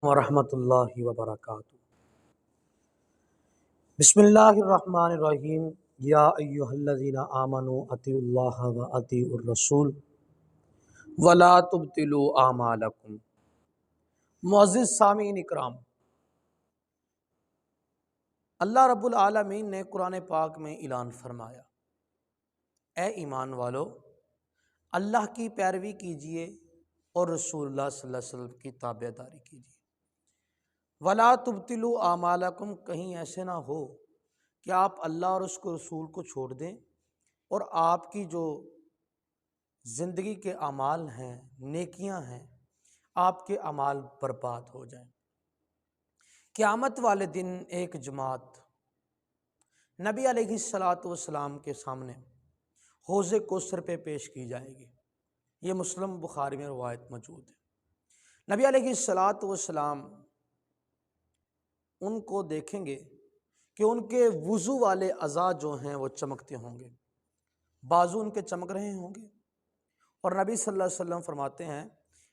ورحمۃ اللہ وبرکاتہ۔ بسم اللہ الرحمن الرحیم۔ یا ایہا الذین آمنوا اطیعوا اللہ و اطیعوا الرسول ولا تبطلوا اعمالکم۔ معزز سامعین اکرام، اللہ رب العالمین نے قرآن پاک میں اعلان فرمایا، اے ایمان والو، اللہ کی پیروی کیجئے اور رسول اللہ صلی اللہ علیہ وسلم کی تابع داری کیجئے۔ ولا تبطلوا اعمالکم، کہیں ایسے نہ ہو کہ آپ اللہ اور اس کو رسول کو چھوڑ دیں اور آپ کی جو زندگی کے اعمال ہیں، نیکیاں ہیں، آپ کے اعمال برباد ہو جائیں۔ قیامت والے دن ایک جماعت نبی علیہ الصلاۃ والسلام کے سامنے حوض کوثر پہ پیش کی جائے گی۔ یہ مسلم بخاری میں روایت موجود ہے۔ نبی علیہ الصلاۃ والسلام ان کو دیکھیں گے کہ ان کے وضو والے اعضاء جو ہیں وہ چمکتے ہوں گے، بازو ان کے چمک رہے ہوں گے، اور نبی صلی اللہ علیہ وسلم فرماتے ہیں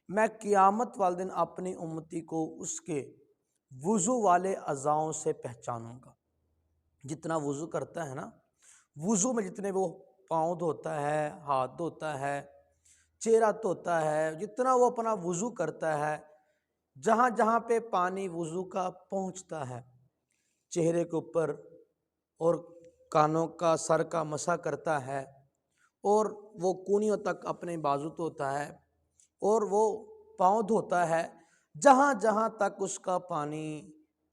میں قیامت والے دن اپنی امتی کو اس کے وضو والے اعضاؤں سے پہچانوں گا۔ جتنا وضو کرتا ہے نا، وضو میں جتنے وہ پاؤں دھوتا ہے، ہاتھ دھوتا ہے، چہرہ دھوتا ہے، جتنا وہ اپنا وضو کرتا ہے، جہاں جہاں پہ پانی وضو کا پہنچتا ہے، چہرے کے اوپر اور کانوں کا سر کا مسح کرتا ہے، اور وہ کونیوں تک اپنے بازو دھوتا ہے، اور وہ پاؤں دھوتا ہے، جہاں جہاں تک اس کا پانی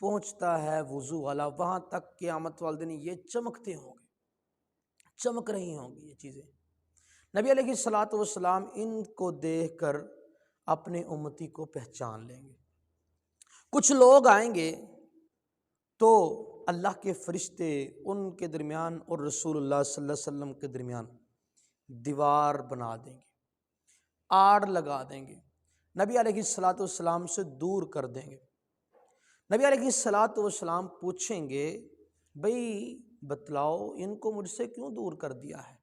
پہنچتا ہے وضو والا، وہاں تک قیامت والے دن یہ چمکتے ہوں گے، چمک رہی ہوں گی یہ چیزیں۔ نبی علیہ الصلاۃ والسلام ان کو دیکھ کر اپنے امتی کو پہچان لیں گے۔ کچھ لوگ آئیں گے تو اللہ کے فرشتے ان کے درمیان اور رسول اللہ صلی اللہ علیہ وسلم کے درمیان دیوار بنا دیں گے، آڑ لگا دیں گے، نبی علیہ الصلاۃ والسلام سے دور کر دیں گے۔ نبی علیہ الصلاۃ والسلام پوچھیں گے بھئی بتلاؤ ان کو مجھ سے کیوں دور کر دیا ہے،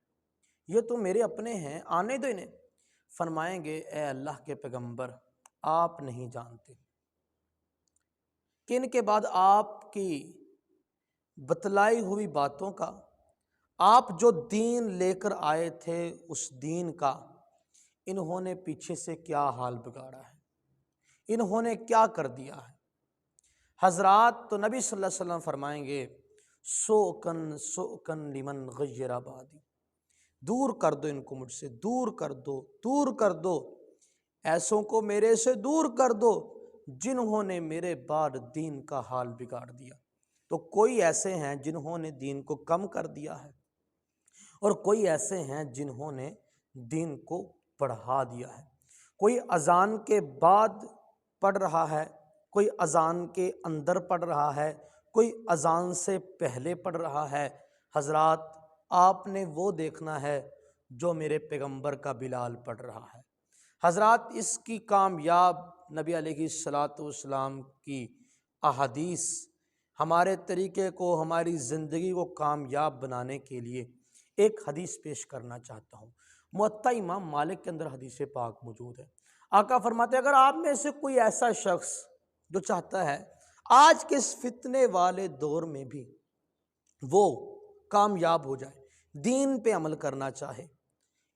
یہ تو میرے اپنے ہیں، آنے دو انہیں۔ فرمائیں گے اے اللہ کے پیغمبر، آپ نہیں جانتے کہ ان کے بعد آپ کی بتلائی ہوئی باتوں کا، آپ جو دین لے کر آئے تھے اس دین کا، انہوں نے پیچھے سے کیا حال بگاڑا ہے، انہوں نے کیا کر دیا ہے۔ حضرات، تو نبی صلی اللہ علیہ وسلم فرمائیں گے سوکن سوکن لمن غیر آبادی، دور کر دو ان کو مجھ سے، دور کر دو، دور کر دو، ایسوں کو میرے سے دور کر دو جنہوں نے میرے بعد دین کا حال بگاڑ دیا۔ تو کوئی ایسے ہیں جنہوں نے دین کو کم کر دیا ہے، اور کوئی ایسے ہیں جنہوں نے دین کو بڑھا دیا ہے۔ کوئی اذان کے بعد پڑھ رہا ہے، کوئی اذان کے اندر پڑھ رہا ہے، کوئی اذان سے پہلے پڑھ رہا ہے۔ حضرات، آپ نے وہ دیکھنا ہے جو میرے پیغمبر کا بلال پڑھ رہا ہے۔ حضرات، اس کی کامیاب نبی علیہ الصلاۃ والسلام کی احادیث ہمارے طریقے کو، ہماری زندگی کو کامیاب بنانے کے لیے ایک حدیث پیش کرنا چاہتا ہوں۔ موطا امام مالک کے اندر حدیث پاک موجود ہے۔ آقا فرماتے ہیں اگر آپ میں سے کوئی ایسا شخص جو چاہتا ہے آج کے اس فتنے والے دور میں بھی وہ کامیاب ہو جائے، دین پہ عمل کرنا چاہے،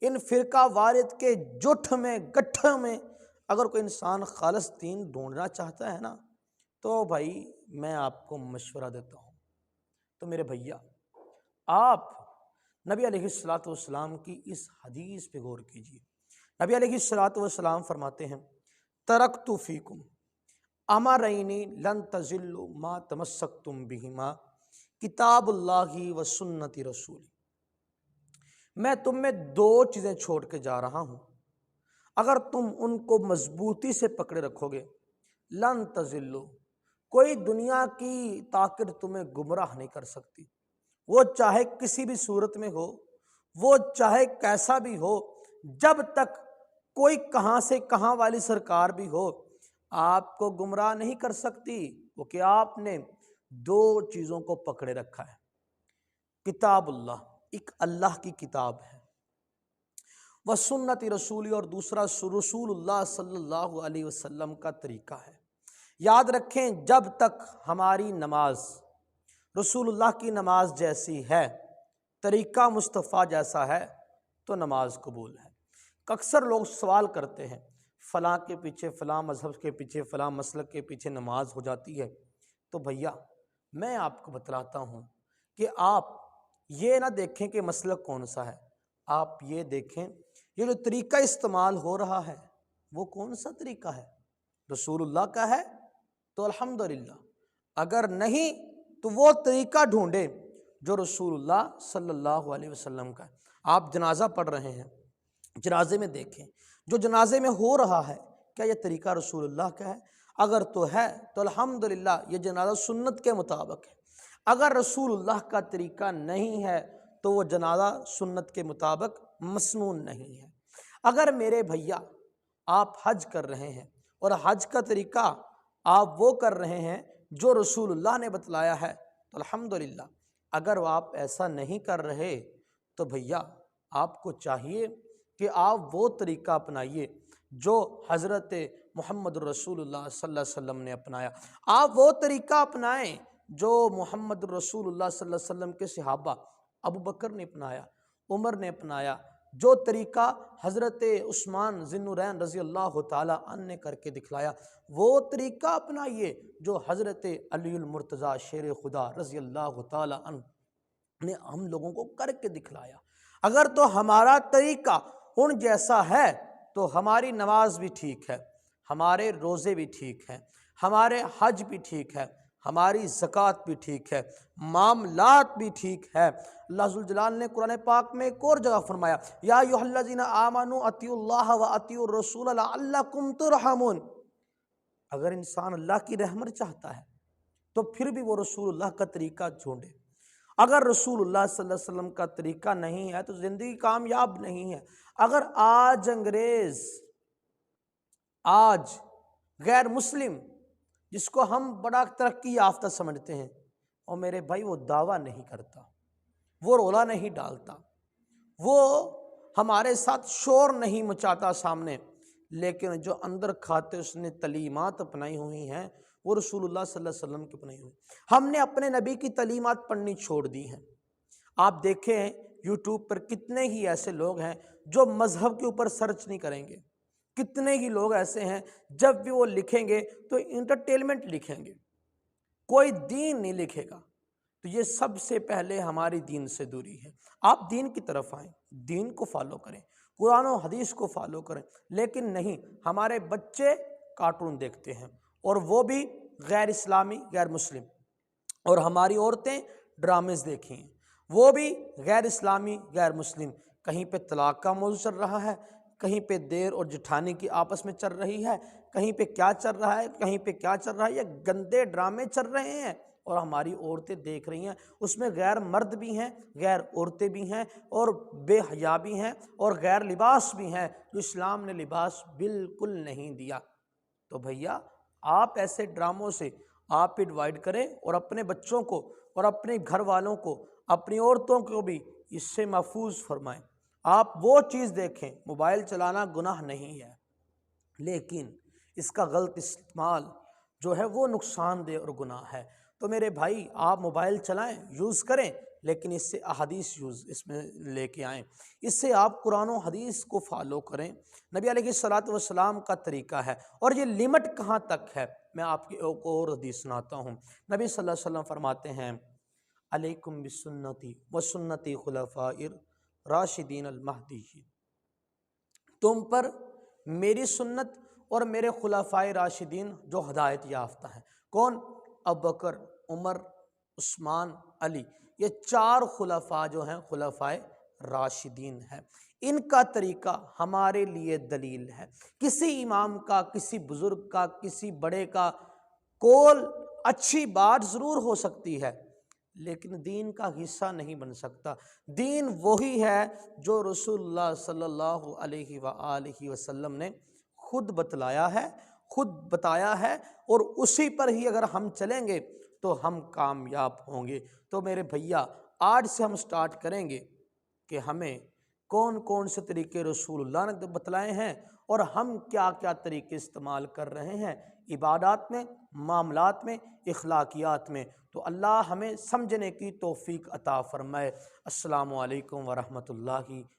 ان فرقہ وارث کے جٹھ میں گٹھ میں اگر کوئی انسان خالص دین ڈھونڈنا چاہتا ہے نا، تو بھائی میں آپ کو مشورہ دیتا ہوں، تو میرے بھیا آپ نبی علیہ الصلاۃ والسلام کی اس حدیث پہ غور کیجیے۔ نبی علیہ الصلاۃ والسلام فرماتے ہیں ترکت فیکم امرین لن تضلوا ما تمسکتم بہما کتاب اللہ و سنت رسولی، میں تم میں دو چیزیں چھوڑ کے جا رہا ہوں، اگر تم ان کو مضبوطی سے پکڑے رکھو گے لن تضلوا، کوئی دنیا کی طاقت تمہیں گمراہ نہیں کر سکتی، وہ چاہے کسی بھی صورت میں ہو، وہ چاہے کیسا بھی ہو، جب تک کوئی کہاں سے کہاں والی سرکار بھی ہو، آپ کو گمراہ نہیں کر سکتی، وہ کہ آپ نے دو چیزوں کو پکڑے رکھا ہے۔ کتاب اللہ، ایک اللہ کی کتاب ہے، وہ سنت رسولی، اور دوسرا رسول اللہ صلی اللہ علیہ وسلم کا طریقہ ہے۔ یاد رکھیں جب تک ہماری نماز رسول اللہ کی نماز جیسی ہے، طریقہ مصطفیٰ جیسا ہے، تو نماز قبول ہے۔ اکثر لوگ سوال کرتے ہیں فلاں کے پیچھے، فلاں مذہب کے پیچھے، فلاں مسلک کے پیچھے نماز ہو جاتی ہے۔ تو بھیا میں آپ کو بتلاتا ہوں کہ آپ یہ نہ دیکھیں کہ مسلک کون سا ہے، آپ یہ دیکھیں یہ جو طریقہ استعمال ہو رہا ہے وہ کون سا طریقہ ہے۔ رسول اللہ کا ہے تو الحمدللہ، اگر نہیں تو وہ طریقہ ڈھونڈیں جو رسول اللہ صلی اللہ علیہ وسلم کا ہے۔ آپ جنازہ پڑھ رہے ہیں، جنازے میں دیکھیں جو جنازے میں ہو رہا ہے کیا یہ طریقہ رسول اللہ کا ہے؟ اگر تو ہے تو الحمدللہ یہ جنازہ سنت کے مطابق ہے۔ اگر رسول اللہ کا طریقہ نہیں ہے تو وہ جنازہ سنت کے مطابق مسنون نہیں ہے۔ اگر میرے بھیا آپ حج کر رہے ہیں اور حج کا طریقہ آپ وہ کر رہے ہیں جو رسول اللہ نے بتلایا ہے تو الحمدللہ، اگر آپ ایسا نہیں کر رہے تو بھیا آپ کو چاہیے کہ آپ وہ طریقہ اپنائیے جو حضرت محمد رسول اللہ صلی اللہ علیہ وسلم نے اپنایا۔ آپ وہ طریقہ اپنائیں جو محمد رسول اللہ صلی اللہ علیہ وسلم کے صحابہ ابو بکر نے اپنایا، عمر نے اپنایا، جو طریقہ حضرت عثمان ذی النورین رضی اللہ تعالیٰ عنہ نے کر کے دکھلایا، وہ طریقہ اپنائیے جو حضرت علی المرتضیٰ شیر خدا رضی اللہ تعالیٰ عنہ نے ہم لوگوں کو کر کے دکھلایا۔ اگر تو ہمارا طریقہ ان جیسا ہے تو ہماری نماز بھی ٹھیک ہے، ہمارے روزے بھی ٹھیک ہیں، ہمارے حج بھی ٹھیک ہے، ہماری زکوٰۃ بھی ٹھیک ہے، معاملات بھی ٹھیک ہے۔ اللہ ذوالجلال نے قرآن پاک میں ایک اور جگہ فرمایا یا ایھا الذین آمنوا اطیعوا اللہ واطیعوا الرسول لعلکم ترحمون۔ اگر انسان اللہ کی رحمت چاہتا ہے تو پھر بھی وہ رسول اللہ کا طریقہ ڈھونڈے۔ اگر رسول اللہ صلی اللہ علیہ وسلم کا طریقہ نہیں ہے تو زندگی کامیاب نہیں ہے۔ اگر آج انگریز، آج غیر مسلم جس کو ہم بڑا ترقی یافتہ سمجھتے ہیں، اور میرے بھائی وہ دعویٰ نہیں کرتا، وہ رولا نہیں ڈالتا، وہ ہمارے ساتھ شور نہیں مچاتا سامنے، لیکن جو اندر کھاتے اس نے تعلیمات اپنائی ہوئی ہیں وہ رسول اللہ صلی اللہ علیہ وسلم کی اپنائی ہوئی۔ ہم نے اپنے نبی کی تعلیمات پڑھنی چھوڑ دی ہیں۔ آپ دیکھیں یوٹیوب پر کتنے ہی ایسے لوگ ہیں جو مذہب کے اوپر سرچ نہیں کریں گے، کتنے ہی لوگ ایسے ہیں جب بھی وہ لکھیں گے تو انٹرٹینمنٹ لکھیں گے، کوئی دین نہیں لکھے گا۔ تو یہ سب سے پہلے ہماری دین سے دوری ہے۔ آپ دین کی طرف آئیں، دین کو فالو کریں، قرآن و حدیث کو فالو کریں، لیکن نہیں، ہمارے بچے کارٹون دیکھتے ہیں اور وہ بھی غیر اسلامی، غیر مسلم، اور ہماری عورتیں ڈرامز دیکھیں وہ بھی غیر اسلامی، غیر مسلم۔ کہیں پہ طلاق کا موضوع چل رہا ہے، کہیں پہ دیر اور جٹھانی کی آپس میں چل رہی ہے، کہیں پہ کیا چل رہا ہے، کہیں پہ کیا چل رہا ہے، یہ گندے ڈرامے چل رہے ہیں اور ہماری عورتیں دیکھ رہی ہیں۔ اس میں غیر مرد بھی ہیں، غیر عورتیں بھی ہیں، اور بے حیا بھی ہیں، اور غیر لباس بھی ہیں جو اسلام نے لباس بالکل نہیں دیا۔ تو بھیا آپ ایسے ڈراموں سے آپ ایڈوائڈ کریں اور اپنے بچوں کو اور اپنے گھر والوں کو، اپنی عورتوں کو بھی اس سے محفوظ فرمائیں۔ آپ وہ چیز دیکھیں، موبائل چلانا گناہ نہیں ہے، لیکن اس کا غلط استعمال جو ہے وہ نقصان دہ اور گناہ ہے۔ تو میرے بھائی آپ موبائل چلائیں، یوز کریں، لیکن اس سے احادیث اس میں لے کے آئیں، اس سے آپ قرآن و حدیث کو فالو کریں، نبی علیہ الصلوۃ والسلام کا طریقہ ہے۔ اور یہ لمٹ کہاں تک ہے، میں آپ کی ایک اور حدیث سناتا ہوں۔ نبی صلی اللہ علیہ وسلم فرماتے ہیں علیکم بسنتی وسنتی خلفاء راشدین المہدیین، تم پر میری سنت اور میرے خلفائے راشدین جو ہدایت یافتہ ہیں۔ کون؟ ابوبکر، عمر، عثمان، علی، یہ چار خلفاء جو ہیں خلفائے راشدین ہیں۔ ان کا طریقہ ہمارے لیے دلیل ہے۔ کسی امام کا، کسی بزرگ کا، کسی بڑے کا قول اچھی بات ضرور ہو سکتی ہے، لیکن دین کا حصہ نہیں بن سکتا۔ دین وہی ہے جو رسول اللہ صلی اللہ علیہ وآلہ وسلم نے خود بتلایا ہے، خود بتایا ہے، اور اسی پر ہی اگر ہم چلیں گے تو ہم کامیاب ہوں گے۔ تو میرے بھیا آج سے ہم سٹارٹ کریں گے کہ ہمیں کون کون سے طریقے رسول اللہ نے بتلائے ہیں اور ہم کیا کیا طریقے استعمال کر رہے ہیں، عبادات میں، معاملات میں، اخلاقیات میں۔ تو اللہ ہمیں سمجھنے کی توفیق عطا فرمائے۔ السلام علیکم ورحمۃ اللہ